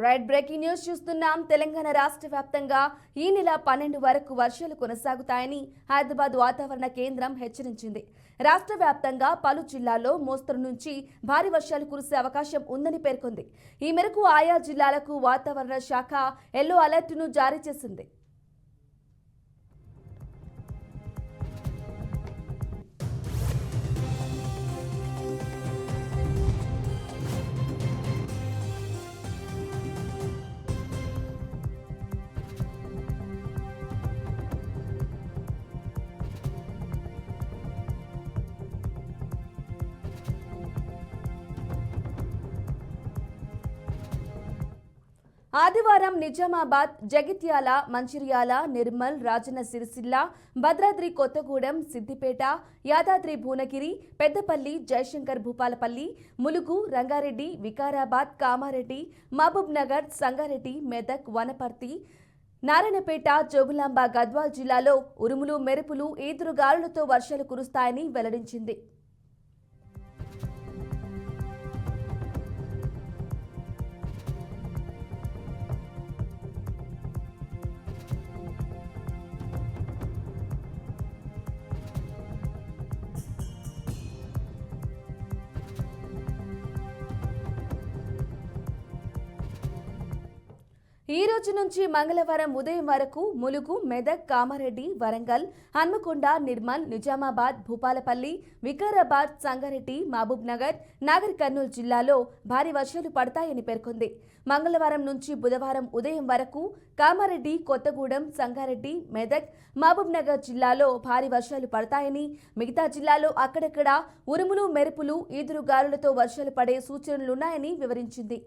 Right breaking news చూస్తున్నాం. తెలంగాణ రాష్ట్ర వ్యాప్తంగా ఈ నెల 12 వరకు వర్షాలు కొనసాగుతాయని హైదరాబాద్ వాతావరణ కేంద్రం హెచ్చరించింది. రాష్ట్ర వ్యాప్తంగా పలు జిల్లాల్లో మోస్తరు నుంచి భారీ వర్షాలు కురిసే అవకాశం ఉందని పేర్కొంది. ఈ మేరకు ఆయా జిల్లాలకు వాతావరణ శాఖ ఎల్లో అలర్ట్ను జారీ చేసింది. ఆదివారం నిజామాబాద్, జగిత్యాల, మంచిర్యాల, నిర్మల్, రాజన్న సిరిసిల్ల, భద్రాద్రి కొత్తగూడెం, సిద్దిపేట, యాదాద్రి భువనగిరి, పెద్దపల్లి, జయశంకర్ భూపాలపల్లి, ములుగు, రంగారెడ్డి, వికారాబాద్, కామారెడ్డి, మహబూబ్ నగర్, సంగారెడ్డి, మెదక్, వనపర్తి, నారాయణపేట, జోగులాంబ, గద్వాల్ జిల్లాలో ఉరుములు, మెరుపులు, ఈదురుగాలులతో వర్షాలు కురుస్తాయని వెల్లడించింది. ఈ రోజు నుంచి మంగళవారం ఉదయం వరకు ములుగు, మెదక్, కామారెడ్డి, వరంగల్, హన్మకొండ, నిర్మల్, నిజామాబాద్, భూపాలపల్లి, వికారాబాద్, సంగారెడ్డి, మహబూబ్ నగర్, నాగర్ కర్నూలు జిల్లాలో భారీ వర్షాలు పడతాయని పేర్కొంది. మంగళవారం నుంచి బుధవారం ఉదయం వరకు కామారెడ్డి, కొత్తగూడెం, సంగారెడ్డి, మెదక్, మహబూబ్ నగర్ జిల్లాలో భారీ వర్షాలు పడతాయని, మిగతా జిల్లాలో అక్కడక్కడ ఉరుములు, మెరుపులు, ఈదురుగాలులతో వర్షాలు పడే సూచనలున్నాయని వివరించింది.